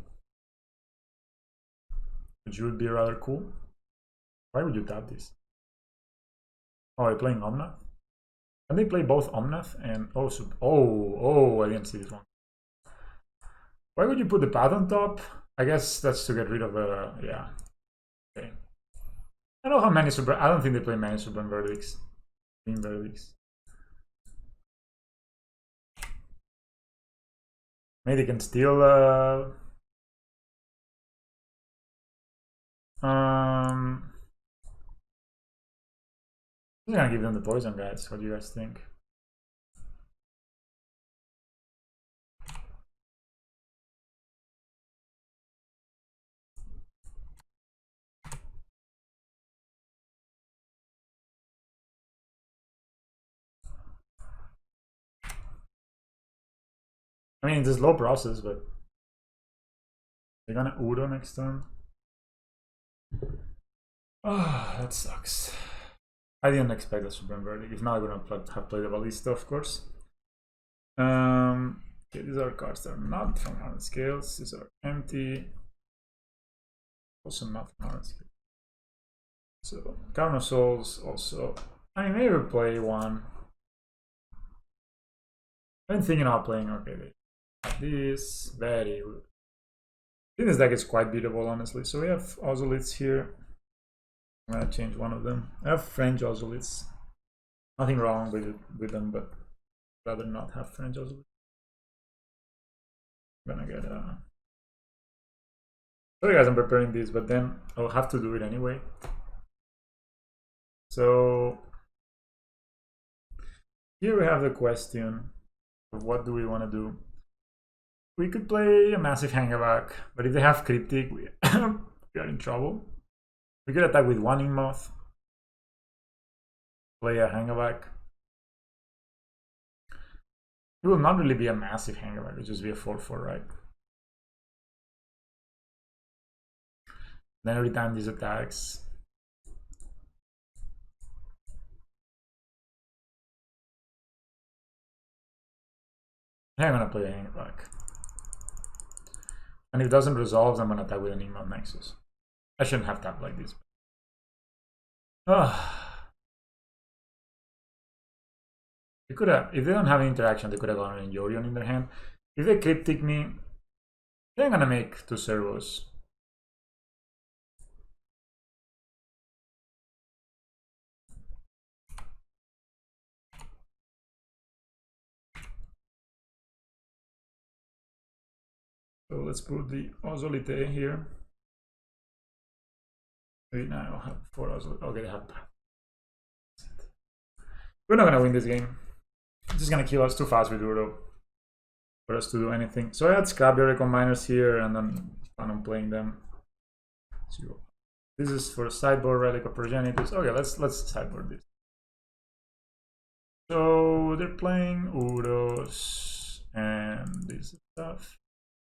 which would be rather cool. Why would you tap this? Oh, are you playing Omnath? Can they play both Omnath and oh, I didn't see this one. Why would you put the Path on top? I guess that's to get rid of the yeah. Okay. I don't know how many I don't think they play many Supreme Verdicts. Green Verdicts. Maybe they can steal I'm gonna give them the poison, guys. What do you guys think? I mean, it's a slow process, but they're gonna Udo next turn. Ah, oh, that sucks. I didn't expect a Supreme Verdict. If not, I would have played the Ballista, of course. Okay, these are cards that are not from Hardened Scales. These are empty. Also not from Hardened Scales. So, Crown of Souls also. I may play one. I'm thinking about playing, okay, this. Very good. I think this deck is quite beatable, honestly. So we have Ozolits here. I'm gonna change one of them. I have French Ozolits. Nothing wrong with them, but rather not have French Ozolits. I'm gonna get sorry guys, I'm preparing this, but then I'll have to do it anyway. So here we have the question of what do we want to do. We could play a massive Hangback, but if they have Cryptic, we we are in trouble. We could attack with one Inmoth, play a Hangaback. It will not really be a massive Hangaback, it will just be a 4-4, right? Then every time these attacks, I'm gonna play a Hangaback. And if it doesn't resolve, I'm gonna attack with an Inmoth Nexus. I shouldn't have tapped like this. They could have, if they don't have interaction, they could have gone an Yorion in their hand. If they Cryptic me, they're gonna make 2 servos. So let's put the Ozolite here. Maybe now I'll have 4 Ozolite. Okay, they have. We're not gonna win this game. It's just gonna kill us too fast with Uro for us to do anything. So I had Scrapyard Recombiners here and then plan on playing them. So this is for sideboard Relic of Progenitus. Okay, let's sideboard this. So they're playing Uros and this stuff.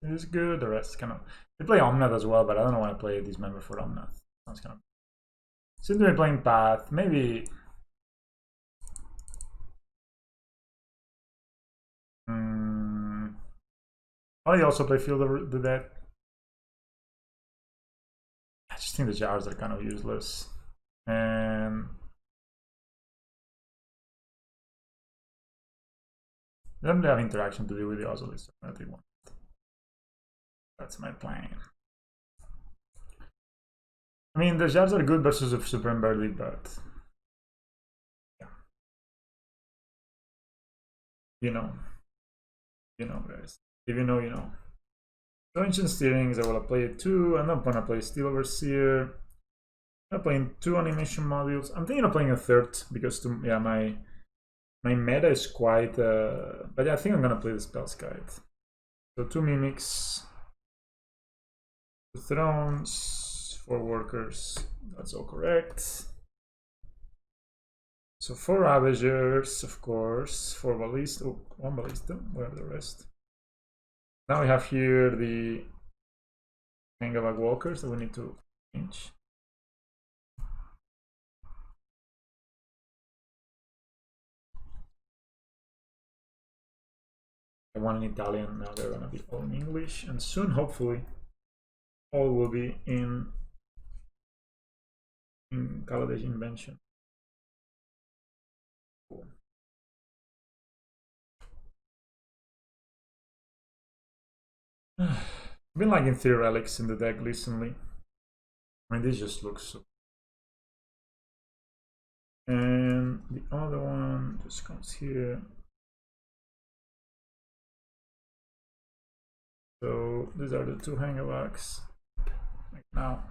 This is good. The rest is kind of. They play Omnath as well, but I don't want to play Dismember for Omnath. Sounds kind of. Since they're playing Path, maybe. Oh, they also play Field of the Dead. I just think the jars are kind of useless. And they don't have interaction to do with the Ozolite, so I'm gonna take one. That's my plan. I mean, the jars are good versus a Super Birdie, but yeah. You know, guys. If you know, you know. So Ancient Steerings, I will play it too. I'm not gonna play Steel Overseer. I'm playing 2 animation modules. I'm thinking of playing a 3rd because yeah, my meta is quite. But yeah, I think I'm gonna play the Spellskite. So 2 Mimics, 2 Thrones, 4 Workers. That's all correct. So 4 Ravagers, of course. 4 Ballista. Oh, 1 Ballista. Where are the rest? Now we have here the Hangaback Walkers that we need to change. I want in Italian, now they're gonna be all in English, and soon, hopefully, all will be in Kaladesh Invention. Cool. I've been liking 3 relics in the deck recently. I mean, this just looks so. And the other one just comes here. So these are the 2 Hangabacks. Like now,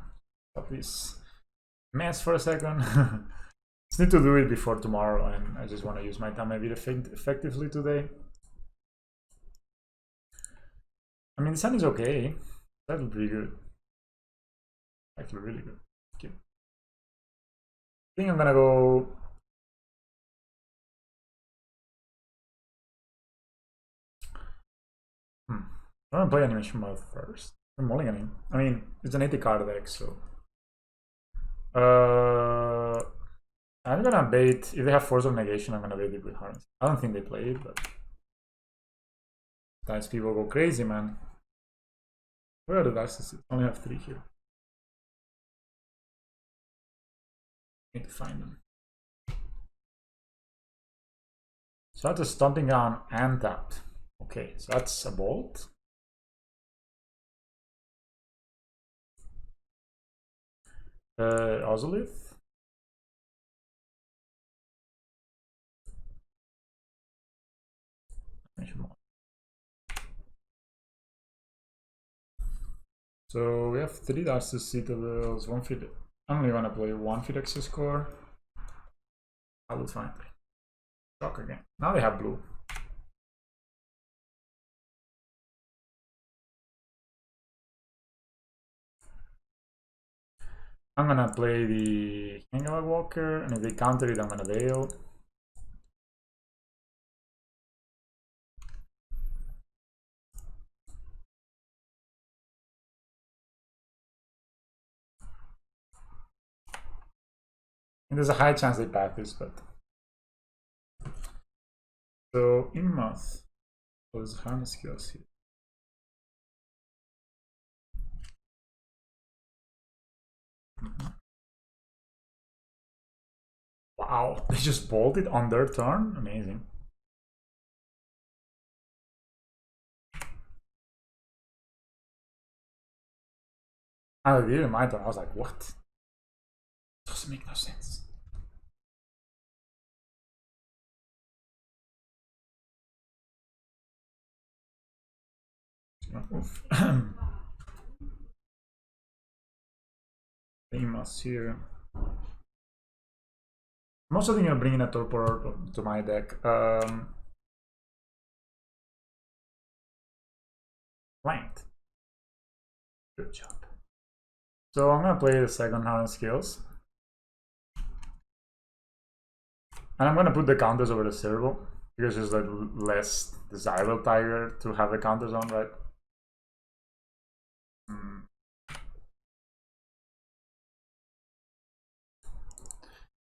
stop this mess for a second. Just need to do it before tomorrow, and I just want to use my time a bit effectively today. I mean, the sun is okay. That'll be good. Actually, really good. Okay. I think I'm gonna go. I'm gonna play animation mode first. I'm mulliganing. I mean, it's an 80 card deck, so. I'm gonna bait. If they have Force of Negation, I'm gonna bait it with Harness. I don't think they play it, but. Sometimes people go crazy, man. Where are the dice? I only have 3 here. Need to find them. So that's a Stomping Ground and tapped. Okay, so that's a Bolt. Ozolith. So we have 3 dice to Citadels, 1 feet. I'm only gonna play 1 Phyrexian Core. I will find it. Shock again. Now they have blue. I'm gonna play the Kangala Walker, and if they counter it, I'm gonna Veil. And there's a high chance they pack this, but so Immoth. Those harness skills here. Wow, they just bolted on their turn? Amazing. I did it my turn. I was like, what? Doesn't make no sense. Oof. Famous here. I'm also thinking of bringing a Torpor to my deck. Flanked. Good job. So I'm gonna play the second hand skills. And I'm gonna put the counters over the servo because it's like less desirable Tiger to have the counters on, right?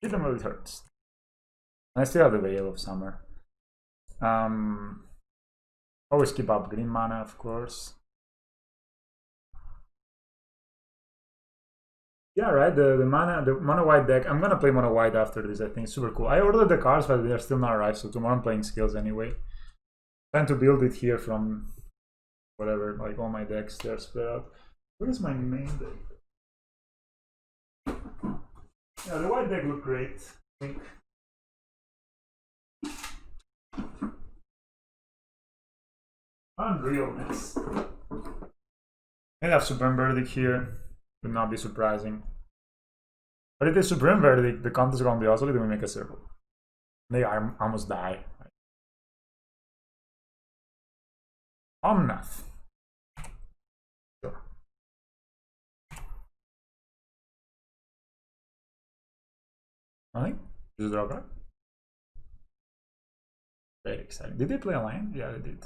Hit them where it hurts. And I still have the Veil of Summer. Always keep up green mana, of course. Yeah, right. The mono white deck. I'm gonna play mono white after this. I think it's super cool. I ordered the cards, but they're still not arrived. So tomorrow I'm playing skills anyway. Trying to build it here from whatever, like all my decks. They're spread out. What is my main deck? Yeah, the white deck looked great. I think. Unrealness. I have Supreme Verdict here. Would not be surprising. But if it's Supreme Verdict, the counters are on the other, then we make a circle. They almost die. Omnath. Sure. Nothing? Just draw a card. Very exciting. Did they play a land? Yeah, they did.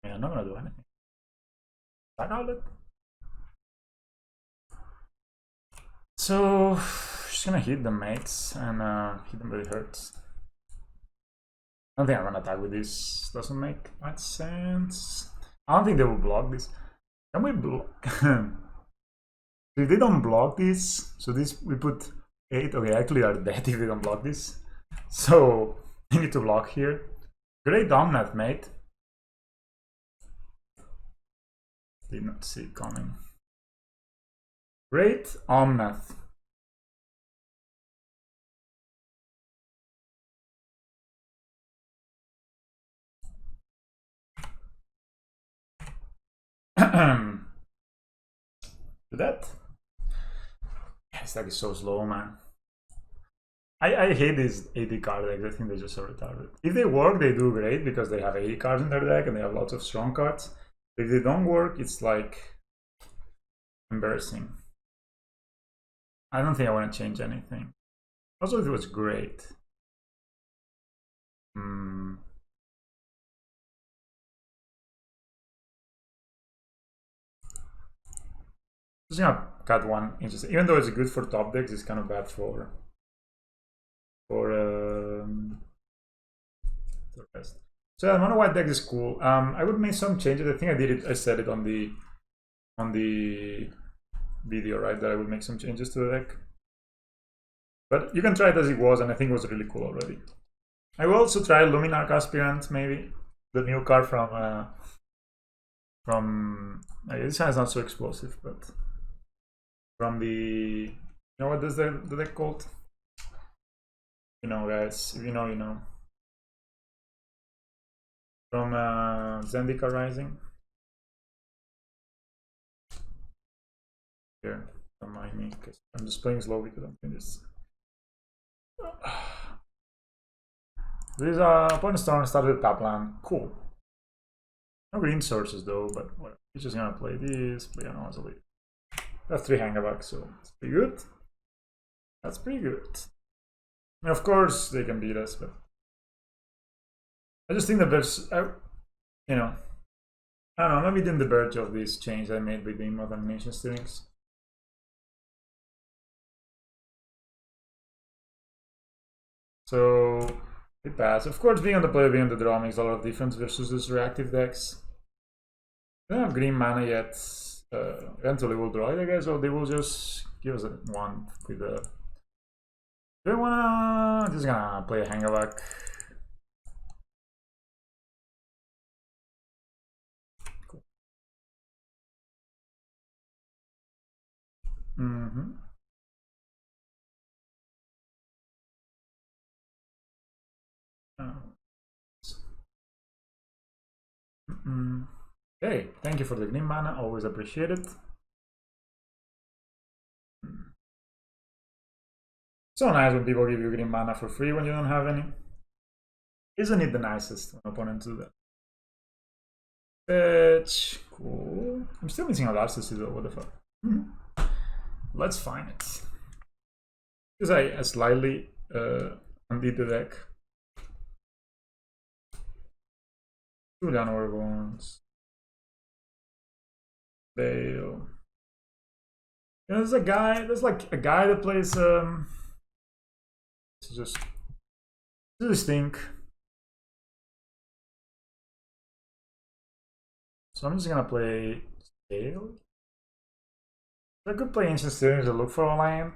Yeah, I'm not gonna do anything. Back outlet. So just gonna hit the mates and hit them where it hurts. I don't think I'm gonna attack with this. Doesn't make much sense. I don't think they will block this. Can we block? If they don't block this, so this we put 8. Okay, actually are dead if they don't block this. So we need to block here. Great Omnath, mate. Did not see it coming. Great Omnath. Do that. This deck is so slow, man. I hate these 80 card decks. I think they're just so retarded. If they work, they do great because they have 80 cards in their deck and they have lots of strong cards. But if they don't work, it's like embarrassing. I don't think I want to change anything. Also, it was great. Just gonna cut one interesting. Even though it's good for top decks, it's kind of bad for the rest. So yeah, mono white deck is cool. I would make some changes. I think I did it. I said it on the video, right? That I would make some changes to the deck. But you can try it as it was, and I think it was really cool already. I will also try Luminarch Aspirant, maybe the new card from this one is not so explosive, but from the, you know what is the deck called? You know, guys, if you know, you know. From Zendika Rising. Here, don't mind me, because I'm just playing slow because I'm doing this. This is a Point Storm started with Tapland. Cool. No green sources though, but whatever. He's just gonna play this, play an Ozzy. That's 3 Hangabacks, so it's pretty good. That's pretty good. I mean, of course they can beat us, but I just think that there's, you know, I don't know, maybe on the verge of this change I made with the Emote animation steerings. So they pass. Of course, being on the play, being on the draw makes a lot of difference versus these reactive decks. They don't have green mana yet. Eventually we'll draw it, I guess, or they will just give us a 1 with the. Do I wanna? Just gonna play a Hangaback. Cool. Okay, thank you for the green mana, always appreciate it. So nice when people give you green mana for free when you don't have any. Isn't it the nicest when opponents do that? Fetch, cool. I'm still missing a Larceny though, what the fuck? Let's find it. Because I slightly undid the deck. Julian Orgons. Bale. You know, there's like a guy that plays it's just this stink. So I'm just gonna play Bale. I could play Ancient Steering to look for a land.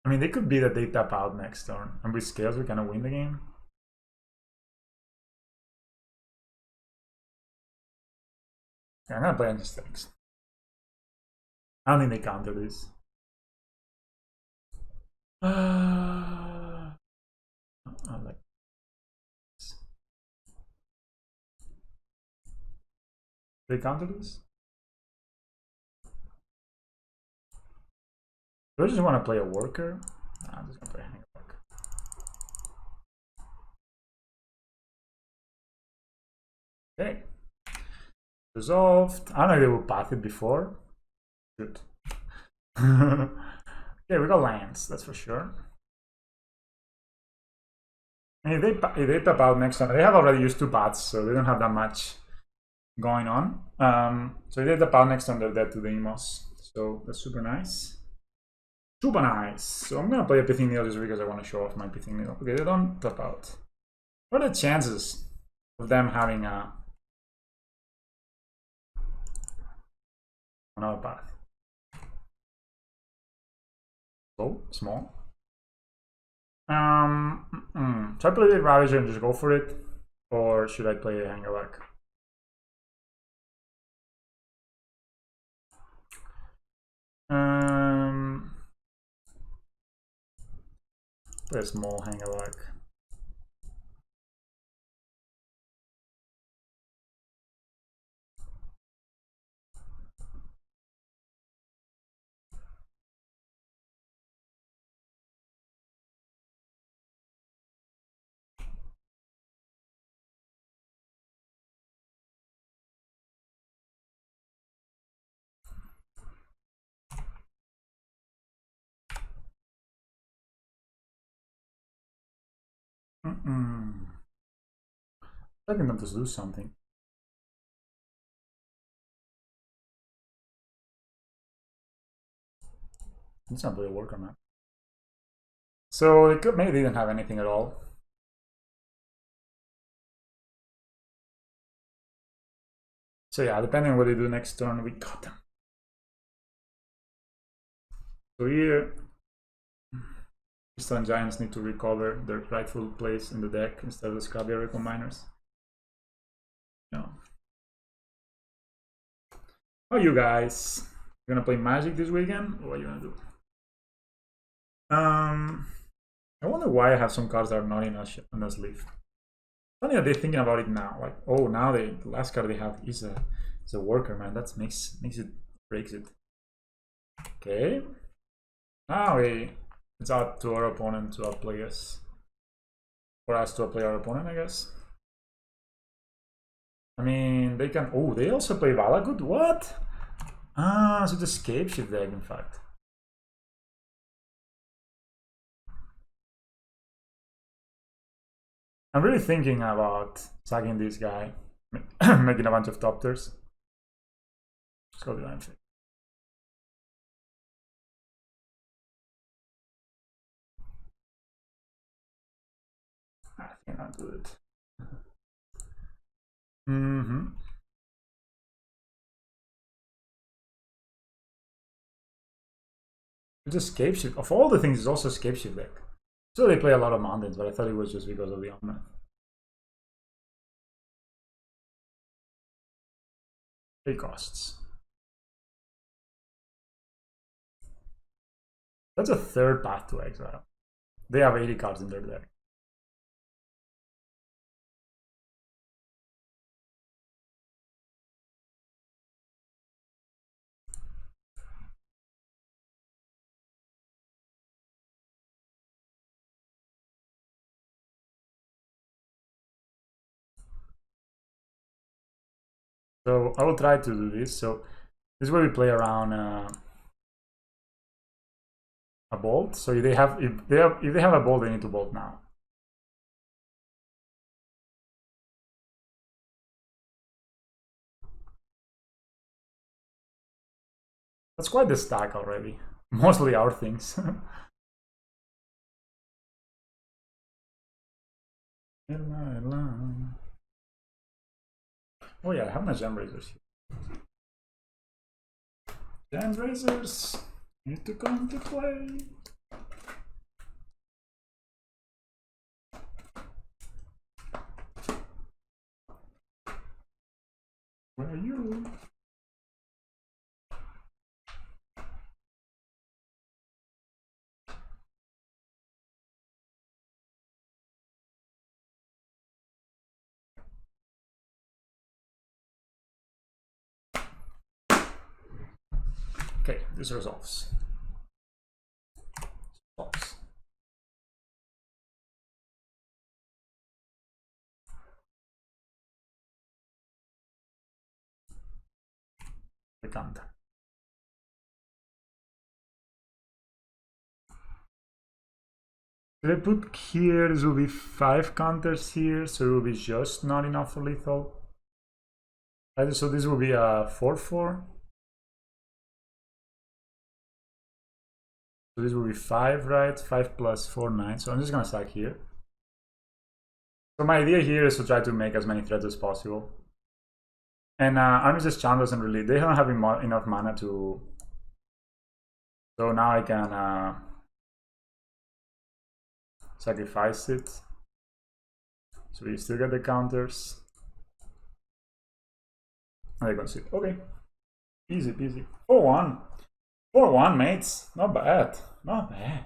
I mean, they could be that they tap out next turn, and with Scales we kind of win the game. Yeah, I'm gonna play Ancient Steerings. I don't think they counter this. I like this. They counter this? Do I just want to play a worker? Nah, I'm just gonna play a Hangaback. Okay. Resolved. I don't know if they will path it before. Good. Okay, we got lands, that's for sure. And if they tap out next turn, they have already used 2 paths, so they don't have that much going on. So if they tap out next turn, they're dead to the Emos. So that's super nice. Super nice. So I'm gonna play a Pithing Needle just because I want to show off my Pithing Needle. Okay, they don't tap out. What are the chances of them having another path? So small. Should I play the Ravager and just go for it? Or should I play a Hangaback? Play a small Hangaback. Expecting them to do something. It's not really a worker map. So they could, maybe they didn't have anything at all. So yeah, depending on what they do next turn, we got them. So here, Crystalline Giants need to recover their rightful place in the deck instead of the Scrubby Oracle Miners. No. How are you guys? You gonna play Magic this weekend? Or what are you gonna do? I wonder why I have some cards that are not in a sleeve. Funny that they're thinking about it now. Like, oh, now the last card they have is a worker, man. That makes it breaks it. Okay. Now we It's up to our opponent to outplay us. For us to outplay our opponent, I guess. I mean, they can... Oh, they also play Valagut? What? Ah, so the Scapeshift deck, in fact. I'm really thinking about sacking this guy, making a bunch of top tiers. Let's go Divine Fate. I think I'll do it. It's a Scapeshift. Of all the things, it's also a Scapeshift deck. So they play a lot of mountains, but I thought it was just because of the armor. It costs. That's a third path to exile. They have 80 cards in their deck. So I will try to do this. So this is where we play around a bolt. So if they have a bolt, they need to bolt now. That's quite the stack already. Mostly our things. Oh yeah, I have my Gem Razors here. Gem Razors need to come to play. Where are you? Okay, this resolves. Resolves. The counter. If I put here, this will be 5 counters here, so it will be just not enough for lethal. So this will be a 4/4. So this will be 5, right? 5 plus 4, 9. So I'm just gonna stack here. So my idea here is to try to make as many threats as possible. And Armistice Charm doesn't really... They don't have enough mana to... So now I can sacrifice it. So we still get the counters. And they concede. Okay. Easy peasy. 4-1. 4-1, mates. Not bad. Not bad.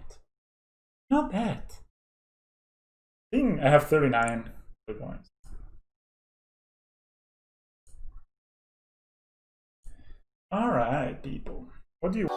Not bad. I think I have 39 points. Alright, people. What do you...